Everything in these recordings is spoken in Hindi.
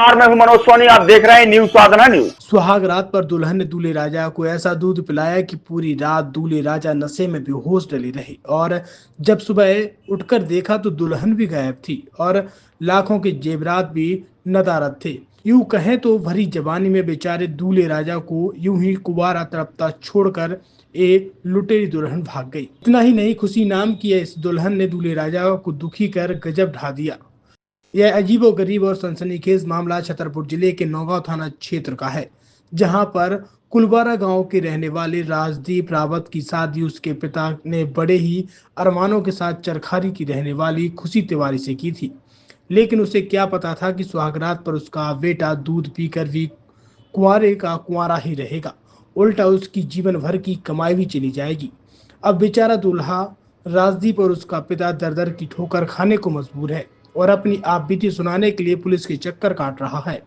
मैं हूं मनोज सोनी, आप देख रहे हैं न्यूज साधना न्यूज। सुहाग रात पर दुल्हन ने दूल्हे राजा को ऐसा दूध पिलाया कि पूरी रात दूल्हे राजा नशे में बेहोश डले रहे और जब सुबह उठकर देखा तो दुल्हन भी गायब थी और लाखों के जेवरात भी नदारद थे। यूं कहें तो भरी जवानी में बेचारे दूल्हे राजा को यूं ही कुंवारा तड़पता छोड़कर एक लुटेरी दुल्हन भाग गई। इतना ही नहीं, खुशी नाम की इस दुल्हन ने दूल्हे राजा को दुखी कर गजब ढा दिया। यह अजीबोगरीब और सनसनीखेज मामला छतरपुर जिले के नौगांव थाना क्षेत्र का है, जहां पर कुलवारा गांव के रहने वाले राजदीप रावत की शादी उसके पिता ने बड़े ही अरमानों के साथ चरखारी की रहने वाली खुशी तिवारी से की थी। लेकिन उसे क्या पता था कि सुहागरात पर उसका बेटा दूध पीकर भी कुंवारे का कुंवारा ही रहेगा, उल्टा उसकी जीवन भर की कमाई भी चली जाएगी। अब बेचारा दूल्हा राजदीप और उसका पिता दर दर की ठोकर खाने को मजबूर है और अपनी आपबीती सुनाने के लिए पुलिस के चक्कर काट रहा है।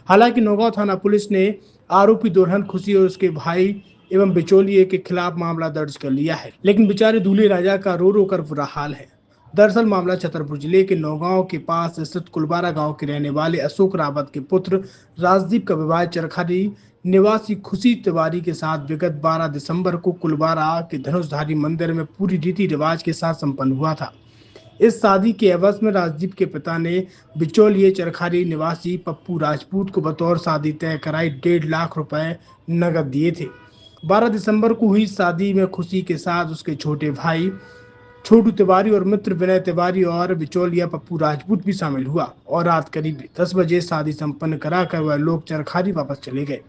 हालांकि नौगांव थाना पुलिस ने आरोपी दुल्हन खुशी और उसके भाई एवं बिचौलिए के खिलाफ मामला दर्ज कर लिया है, लेकिन बेचारे दूल्हे राजा का रो रो कर बुरा हाल है। दरअसल मामला छतरपुर जिले के नौगांव के पास स्थित कुलवारा गांव के रहने वाले अशोक रावत के पुत्र राजदीप का विवाह चरखारी निवासी खुशी तिवारी के साथ विगत 12 दिसंबर को कुलवारा के धनुषधारी मंदिर में पूरी रीति रिवाज के साथ संपन्न हुआ था। इस शादी के एवज में राजदीप के पिता ने बिचौलिए चरखारी निवासी पप्पू राजपूत को बतौर शादी तय कराई 1.5 लाख रुपए नगद दिए थे। 12 दिसंबर को हुई शादी में खुशी के साथ उसके छोटे भाई छोटू तिवारी और मित्र विनय तिवारी और बिचौलिया पप्पू राजपूत भी शामिल हुआ और रात करीब 10 बजे शादी संपन्न कराकर वह लोग चरखारी वापस चले गए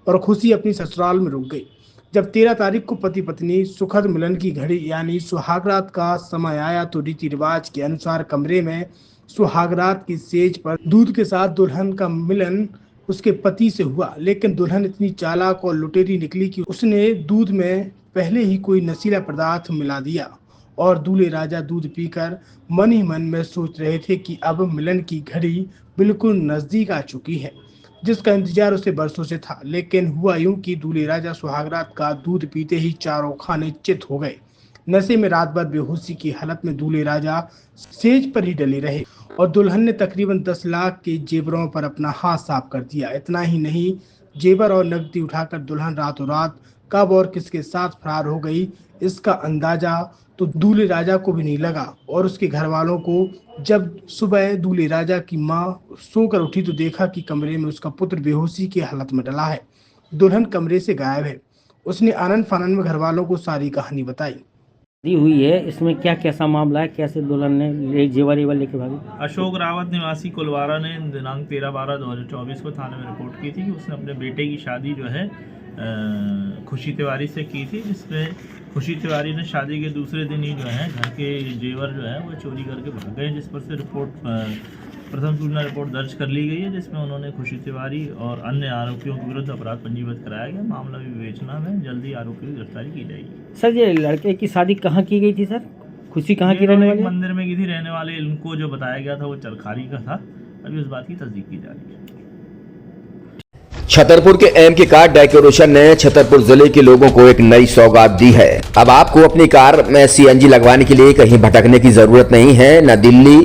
और खुशी अपनी ससुराल में रुक गई। जब 13 तारीख को पति पत्नी सुखद मिलन की घड़ी यानी सुहागरात का समय आया तो रीति रिवाज के अनुसार कमरे में सुहागरात की सेज पर दूध के साथ दुल्हन का मिलन उसके पति से हुआ। लेकिन दुल्हन इतनी चालाक और लुटेरी निकली कि उसने दूध में पहले ही कोई नशीला पदार्थ मिला दिया और दूल्हे राजा दूध पीकर मन ही मन में सोच रहे थे कि अब मिलन की घड़ी बिल्कुल नजदीक आ चुकी है, जिसका इंतजार उसे बरसों से था। लेकिन हुआ यूं कि दूल्हे राजा सुहागरात का दूध पीते ही चारों खाने चित हो गए। नशे में रात भर बेहोशी की हालत में दूल्हे राजा सेज पर ही डले रहे और दुल्हन ने तकरीबन 10 लाख के जेवरों पर अपना हाथ साफ कर दिया। इतना ही नहीं, जेवर और नकदी उठाकर दुल्हन रातों रात कब और किसके साथ फरार हो गई इसका अंदाजा तो दूल्हे राजा को भी नहीं लगा और उसके घर वालों को। जब सुबह दूल्हे राजा की मां सोकर उठी तो देखा कि कमरे में उसका पुत्र बेहोशी की हालत में डला है, दुल्हन कमरे से गायब है। उसने आनंद फानंद में घर वालों को सारी कहानी बताई। हुई है, इसमें क्या कैसा मामला है, कैसे दुल्हन ने जेवर लेके भागी? अशोक रावत निवासी कुलवारा ने दिनांक 13/12/2024 को थाने में रिपोर्ट की थी कि उसने अपने बेटे की शादी जो है खुशी तिवारी से की थी, जिसमें खुशी तिवारी ने शादी के दूसरे दिन ही जो है घर के जेवर जो है वो चोरी करके भाग गए, जिस पर से प्रथम सूचना रिपोर्ट दर्ज कर ली गई है, जिसमें उन्होंने खुशी तिवारी और अन्य आरोपियों के विरुद्ध अपराध पंजीबद्ध कराया गया। मामला विवेचना में जल्दी आरोपी की गिरफ्तारी की जाएगी। सर, ये लड़के की शादी कहाँ की गई थी सर? खुशी कहाँ की रहने वाली? मंदिर में की थी रहने वाले। इनको जो बताया गया था वो चरखारी का था। अभी उस बात की तस्दीक की जा रही है। छतरपुर के एमके कार डेकोरेशन ने छतरपुर जिले के लोगों को एक नई सौगात दी है। अब आपको अपनी कार में सीएनजी लगवाने के लिए कहीं भटकने की जरूरत नहीं है, न दिल्ली,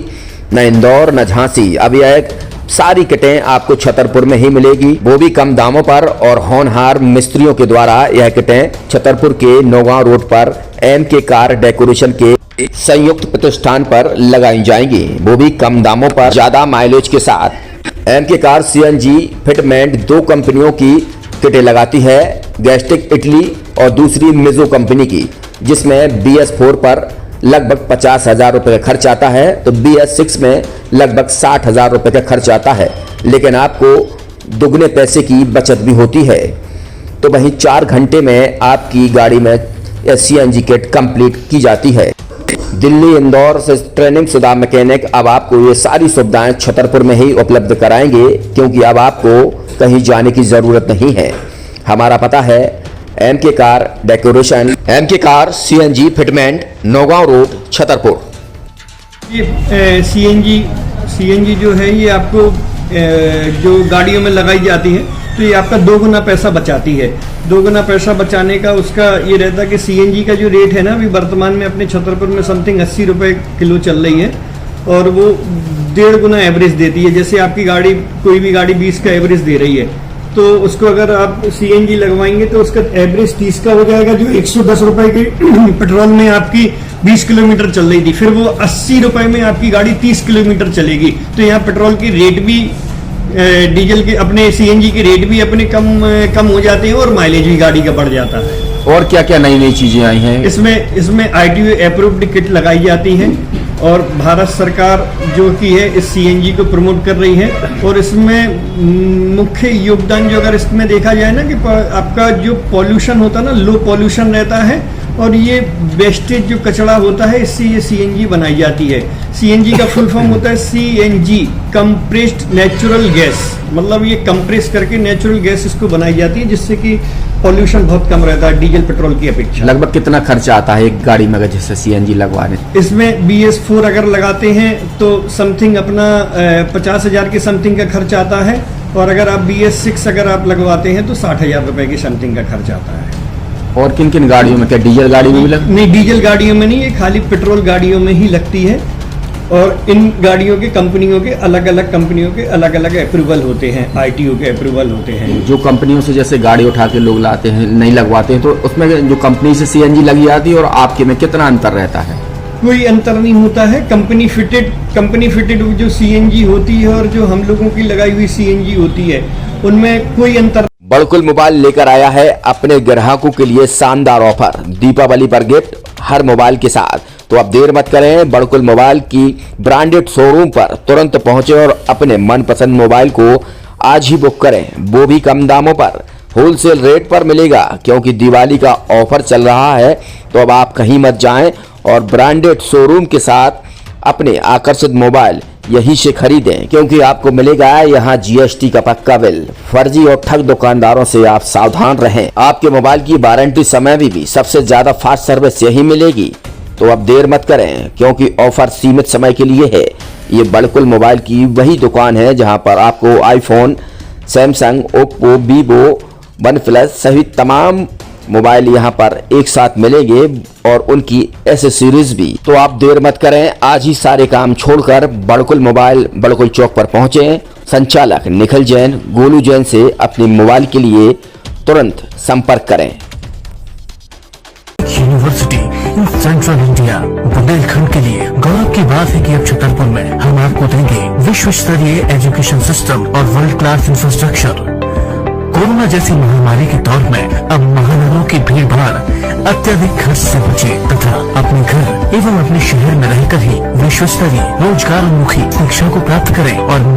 न इंदौर, न झांसी। अब यह सारी किटें आपको छतरपुर में ही मिलेगी, वो भी कम दामों पर और होनहार मिस्त्रियों के द्वारा। यह किटें छतरपुर के नौगांव रोड पर एमके कार डेकोरेशन के संयुक्त प्रतिष्ठान पर लगाई जाएंगी, वो भी कम दामों पर, ज्यादा माइलेज के साथ। एमके कार सीएनजी फिटमेंट 2 कंपनियों की किटें लगाती है, गैस्टिक इटली और दूसरी मिजो कंपनी की, जिसमें BS4 पर लगभग 50,000 रुपए का खर्च आता है तो BS6 में लगभग 60,000 रुपए का खर्च आता है, लेकिन आपको दुगने पैसे की बचत भी होती है। तो वहीं 4 घंटे में आपकी गाड़ी में सीएनजी किट कंप्लीट की जाती है। दिल्ली, इंदौर से ट्रेनिंग शुदा मैकेनिक अब आपको ये सारी सुविधाएं छतरपुर में ही उपलब्ध कराएंगे, क्योंकि अब आपको कहीं जाने की जरूरत नहीं है। हमारा पता है MK car decoration, MK car CNG fitment, Naugaon road, Chhatarpur. ये सीएनजी जो है ये आपको जो गाड़ियों में लगाई जाती है तो ये आपका 2 गुना पैसा बचाती है। 2 गुना पैसा बचाने का उसका ये रहता है कि सीएनजी का जो रेट है ना अभी वर्तमान में अपने छतरपुर में समथिंग 80 रुपये किलो चल रही है और वो 1.5 गुना एवरेज देती है। जैसे आपकी गाड़ी, कोई भी गाड़ी 20 का एवरेज दे रही है, तो उसको अगर आप सीएनजी लगवाएंगे तो उसका एवरेज 30 का हो जाएगा। जो 110 रुपए के पेट्रोल में आपकी 20 किलोमीटर चल रही थी, फिर वो 80 रुपए में आपकी गाड़ी 30 किलोमीटर चलेगी। तो यहाँ पेट्रोल की रेट भी, डीजल के, अपने सीएनजी के रेट भी अपने कम हो जाते हैं और माइलेज भी गाड़ी का बढ़ जाता है। और क्या क्या नई नई चीजें आई हैं? इसमें ITO अप्रूव्ड किट लगाई जाती है और भारत सरकार जो की है इस सीएनजी को प्रमोट कर रही है। और इसमें मुख्य योगदान जो अगर इसमें देखा जाए ना, कि आपका जो पॉल्यूशन होता है ना, लो पॉल्यूशन रहता है, और ये वेस्टेज जो कचरा होता है, इससे ये सीएनजी बनाई जाती है। सीएनजी का फुल फॉर्म होता है CNG, कंप्रेस्ड नेचुरल गैस। मतलब ये कंप्रेस करके नेचुरल गैस इसको बनाई जाती है, जिससे कि पॉल्यूशन बहुत कम रहता है डीजल पेट्रोल की अपेक्षा। लगभग कितना खर्चा आता है एक गाड़ी में अगर जैसे सीएनजी लगवाने? इसमें BS4 अगर लगाते हैं तो समथिंग अपना 50,000 के समथिंग का खर्च आता है, और अगर आप BS6 अगर आप लगवाते हैं तो 60,000 रुपए की समथिंग का खर्च आता है। और किन किन गाड़ियों में? क्या डीजल गाड़ी में भी नहीं, डीजल गाड़ियों में नहीं, ये खाली पेट्रोल गाड़ियों में ही लगती है। और इन गाड़ियों के कंपनियों के अलग अलग अप्रूवल होते हैं, ITO के अप्रूवल होते हैं। जो कंपनियों से जैसे गाड़ी उठा के लोग लाते हैं, नहीं लगवाते हैं, तो उसमें जो कंपनी से सीएनजी लगी आती है और आपके में कितना अंतर रहता है? कोई अंतर नहीं होता है। कंपनी फिटेड जो सीएनजी होती है और जो हम लोगों की लगाई हुई सीएनजी होती है, उनमें कोई अंतर। बड़कुल मोबाइल लेकर आया है अपने ग्राहकों के लिए शानदार ऑफर, दीपावली पर गिफ्ट हर मोबाइल के साथ। तो अब देर मत करें, बड़कुल मोबाइल की ब्रांडेड शोरूम पर तुरंत पहुंचे और अपने मनपसंद मोबाइल को आज ही बुक करें, वो भी कम दामों पर, होलसेल रेट पर मिलेगा। क्योंकि दिवाली का ऑफर चल रहा है, तो अब आप कहीं मत जाएं और ब्रांडेड शोरूम के साथ अपने आकर्षित मोबाइल यहीं से खरीदें, क्योंकि आपको मिलेगा यहाँ GST का पक्का बिल। फर्जी और ठग दुकानदारों से आप सावधान रहें। आपके मोबाइल की वारंटी समय में भी सबसे ज्यादा फास्ट सर्विस यही मिलेगी। तो अब देर मत करें, क्योंकि ऑफर सीमित समय के लिए है। ये बड़कुल मोबाइल की वही दुकान है जहां पर आपको iPhone, Samsung, Oppo, Vivo, OnePlus सहित तमाम मोबाइल यहां पर एक साथ मिलेंगे और उनकी एसेसरीज भी। तो आप देर मत करें, आज ही सारे काम छोड़कर बड़कुल मोबाइल बड़कुल चौक पर पहुंचे। संचालक निखिल जैन, गोलू जैन से अपने मोबाइल के लिए तुरंत संपर्क करें। University in central India, Bundelkhand के लिए गौरव की बात है कि अब छतरपुर में हम आपको देंगे विश्व स्तरीय एजुकेशन सिस्टम और वर्ल्ड क्लास इंफ्रास्ट्रक्चर। कोरोना जैसी महामारी के दौर में अब महानगरों की भीड़ भाड़ अत्यधिक खर्च से बचे तथा अपने घर एवं अपने शहर में रहकर ही विश्व स्तरीय रोजगार उन्मुखी शिक्षा को प्राप्त करें और